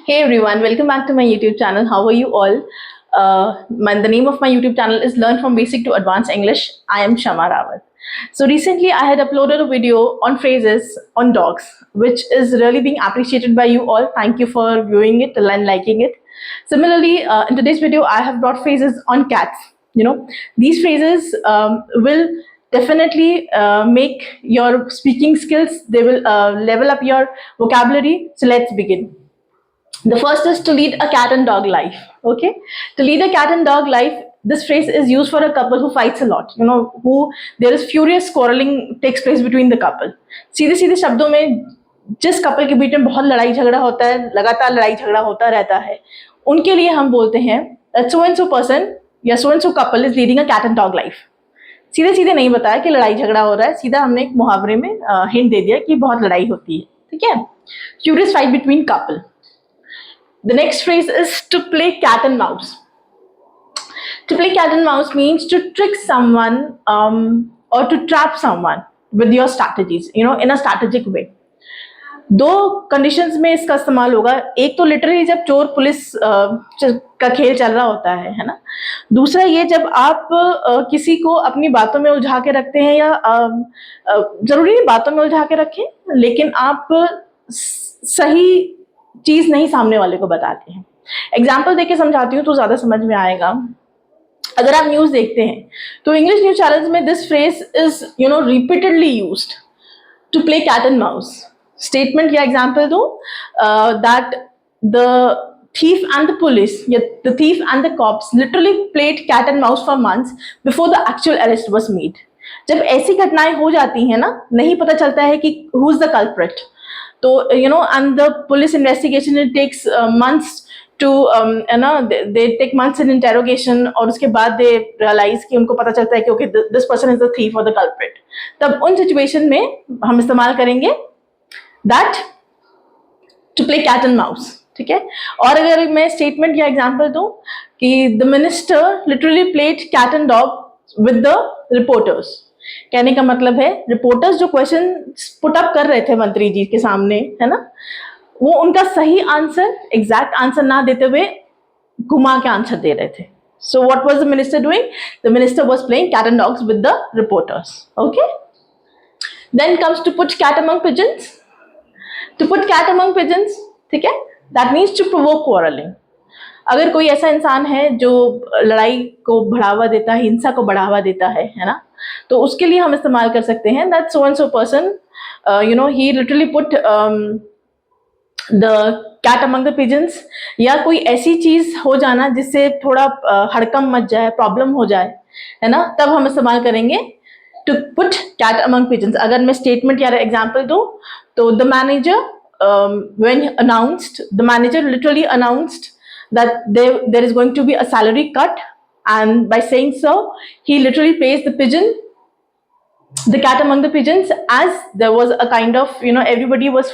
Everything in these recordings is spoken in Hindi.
Hey everyone, welcome back to my YouTube channel. How are you all? The name of my YouTube channel is Learn from Basic to Advanced English. I am Shama Rawat. So recently I had uploaded a video on phrases on dogs, which is really being appreciated by you all. Thank you for viewing it and liking it. Similarly, in today's video, I have brought phrases on cats. These phrases will definitely make your speaking skills. They will level up your vocabulary. So let's begin. The first is to lead a cat and dog life. Okay, to lead a cat and dog life, this phrase is used for a couple who fights a lot, who there is furious quarreling takes place between the couple. सीधे सीधे शब्दों में जिस कपल के बीच में बहुत लड़ाई झगड़ा होता है, लगातार लड़ाई झगड़ा होता रहता है, उनके लिए हम बोलते हैं सो एंड सो पर्सन या so and so couple is leading a cat and dog life. सीधे सीधे नहीं बताया कि लड़ाई झगड़ा हो रहा है, सीधा हमने एक मुहावरे में हिंट दे दिया कि बहुत लड़ाई होती है. ठीक है, furious fight between couple. The next phrase is to play cat and mouse. To play cat and mouse means to trick someone or to trap someone with your strategies, in a strategic way. दो कंडीशंस में इसका इस्तेमाल होगा. एक तो लिटरली जब चोर पुलिस का खेल चल रहा होता है ना. दूसरा ये जब आप किसी को अपनी बातों में उलझा के रखते हैं, या जरूरी नहीं बातों में उलझा के रखें, लेकिन आप सही चीज नहीं सामने वाले को बताते हैं. एग्जाम्पल देके समझाती हूँ तो ज्यादा समझ में आएगा. अगर आप न्यूज देखते हैं तो इंग्लिश न्यूज चैनल्स में this phrase is repeatedly used to play cat and mouse. Statement या एग्जाम्पल दो that the thief and the police, the thief and the cops literally played cat and mouse for months before the actual arrest was made. जब ऐसी घटनाएं हो जाती हैं ना, नहीं पता चलता है कि who is the culprit. तो and the police investigation it takes months to they take months in interrogation, और उसके बाद they realize कि उनको पता चलता है कि okay this person is the thief or the culprit. तब उन situation में हम इस्तेमाल करेंगे that to play cat and mouse. ठीक है. और अगर मैं स्टेटमेंट या एग्जांपल दूं कि the minister literally played cat and dog with the reporters. कहने का मतलब है रिपोर्टर्स जो क्वेश्चन पुट अप कर रहे थे मंत्री जी के सामने, है ना, वो उनका सही आंसर, एग्जैक्ट आंसर ना देते हुए घुमा के आंसर दे रहे थे. So what was the minister doing? The minister was playing cat and dogs with the reporters. Okay, then comes to put cat among pigeons. To put cat among pigeons, ठीक है, that means to provoke quarreling. अगर कोई ऐसा इंसान है जो लड़ाई को बढ़ावा देता है, हिंसा को बढ़ावा देता है ना, तो उसके लिए हम इस्तेमाल कर सकते हैं that so and so person he literally put the cat among the pigeons. या कोई ऐसी चीज हो जाना जिससे थोड़ा हड़कम मच जाए, प्रॉब्लम हो जाए, है ना, तब हम इस्तेमाल करेंगे to put cat among pigeons. अगर मैं स्टेटमेंट या एग्जाम्पल दूं तो the manager when announced, the manager literally announced that there is going to be a salary cut, and by saying so he literally placed the cat among the pigeons, as there was a kind of everybody was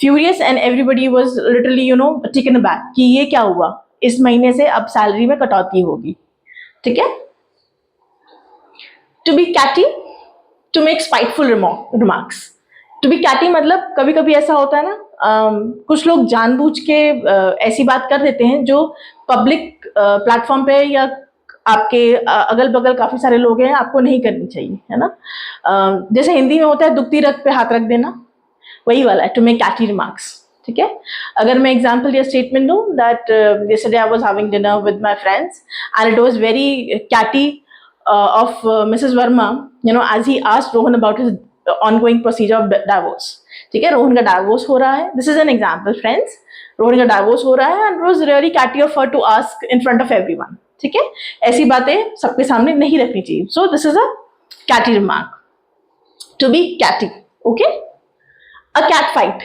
furious and everybody was literally taken aback कि ये क्या हुआ, इस महीने से अब सैलरी में कटौती होगी. ठीक है. to be catty, to make spiteful remarks. to be catty मतलब कभी कभी ऐसा होता है ना, कुछ लोग जानबूझ के ऐसी बात कर देते हैं जो पब्लिक प्लेटफॉर्म पे या आपके अगल बगल काफी सारे लोग हैं, आपको नहीं करनी चाहिए, है ना. जैसे हिंदी में होता है दुखती रग पे हाथ रख देना, वही वाला है टू मेक कैटी रिमार्क्स. ठीक है. अगर मैं एग्जांपल या स्टेटमेंट दूं that yesterday I was having dinner with my friends and it was very catty of Mrs. Verma, as he asked Rohan about his ongoing procedure of divorce. ठीक है, रोहन का डाइवोर्स हो रहा है. This is an example friends. Rohan का डाइवोर्स हो रहा है and was really catty of her to ask in front of everyone. ठीक है, ऐसी बातें सबके सामने नहीं रखनी चाहिए. So this is a catty remark, to be catty. Okay. A cat fight,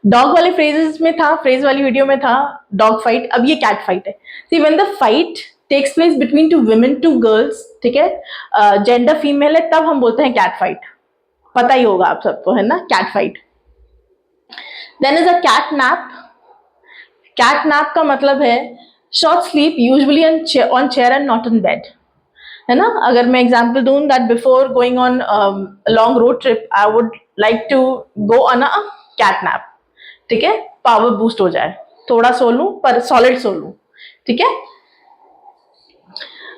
dog वाले फ्रेजेस में था, फ्रेज वाली वीडियो में था डॉग फाइट, अब ये कैट फाइट है. See when the fight takes place between two women, two girls, ठीक है, जेंडर फीमेल है, तब हम बोलते हैं कैट फाइट. पता ही होगा आप सबको, है ना, cat fight. Then is a cat nap. Cat nap का मतलब है short sleep, usually on chair and not on bed, है ना. अगर मैं एग्जांपल दूं that before going on long road trip I would like to go on a cat nap. ठीक है, पावर बूस्ट हो जाए, थोड़ा सो लूं पर सॉलिड सो लूं, ठीक है।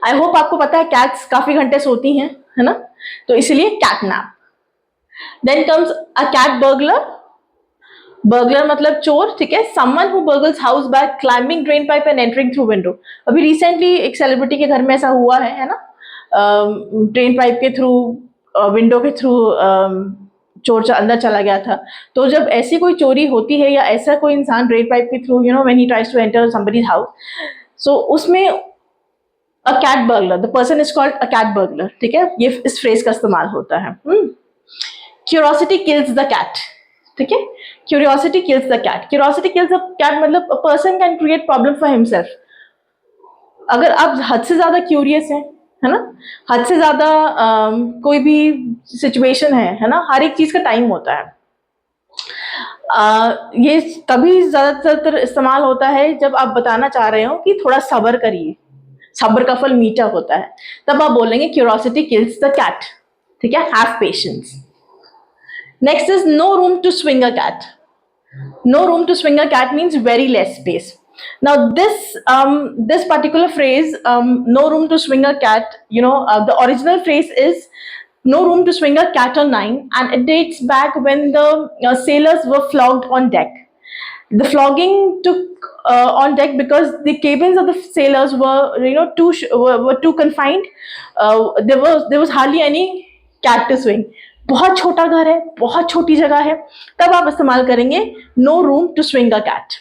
आई होप आपको पता है कैट्स काफी घंटे सोती हैं, है ना, तो इसीलिए cat nap. Then comes a cat burglar. Burglar मतलब चोर, ठीक है, someone who burgles house by climbing drain pipe and entering through window. अभी रिसेंटली एक सेलिब्रिटी के घर में ऐसा हुआ है ना, ड्रेन पाइप के थ्रू, विंडो के थ्रू चोर अंदर चला गया था। तो जब ऐसी कोई चोरी होती है या ऐसा कोई इंसान ड्रेन पाइप के through, you know, when he tries to enter somebody's house, so उसमें a cat burglar, the person is called a cat burglar, ठीक है, ये इस फ्रेज का इस्तेमाल होता है। क्यूरोसिटी किल्स द कैट, ठीक है, curiosity kills the cat. Curiosity kills the cat मतलब a person can create problem for himself. अगर आप हद से ज्यादा क्यूरियस हैं, है ना, हद से ज्यादा कोई भी सिचुएशन है ना, हर एक चीज का टाइम होता है। ये तभी ज्यादातर इस्तेमाल होता है जब आप बताना चाह रहे हो कि थोड़ा सब्र करिए, सब्र का फल मीठा होता है, तब आप बोलेंगे क्यूरियोसिटी किल्स द कैट, ठीक है, have patience. Next is no room to swing a cat. No room to swing a cat means very less space. Now this particular phrase, no room to swing a cat, you know, the original phrase is no room to swing a cat on nine, and it dates back when the sailors were flogged on deck. The flogging took on deck because the cabins of the sailors were, you know, were too confined. There was hardly any cat to swing. बहुत छोटा घर है, बहुत छोटी जगह है, तब आप इस्तेमाल करेंगे no room to swing a cat,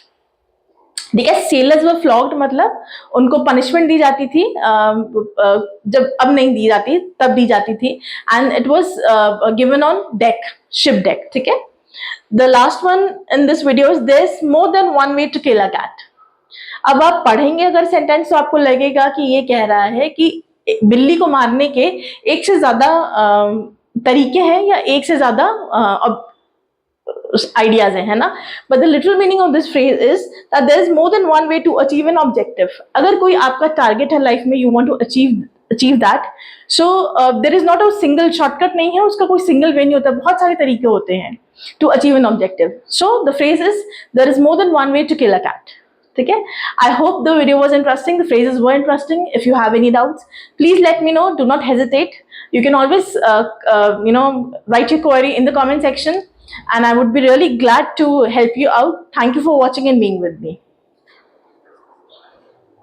ठीक है। सेलर्स वर फ्लॉग्ड मतलब उनको पनिशमेंट दी जाती थी, जब अब नहीं दी जाती तब दी जाती थी, and it was given on deck, ship deck, ठीक है। The last one in this video is there is more than one way to kill a cat. अब आप पढ़ेंगे अगर सेंटेंस तो आपको लगेगा कि ये कह रहा है कि बिल्ली को मारने के एक से ज्यादा तरीके हैं या एक से ज्यादा आइडियाज है ना, but the literal meaning of this phrase is that there is more than one way to achieve an objective. अगर कोई आपका टारगेट है लाइफ में, you want to achieve that, so there is not a single shortcut, नहीं है उसका, कोई सिंगल वे नहीं होता, बहुत सारे तरीके होते हैं to achieve an objective. So the phrase is there is more than one way to kill a cat, ठीक है। I hope the video was interesting, the phrases were interesting. If you have any doubts please let me know, do not hesitate, you can always write your query in the comment section, and I would be really glad to help you out. Thank you for watching and being with me.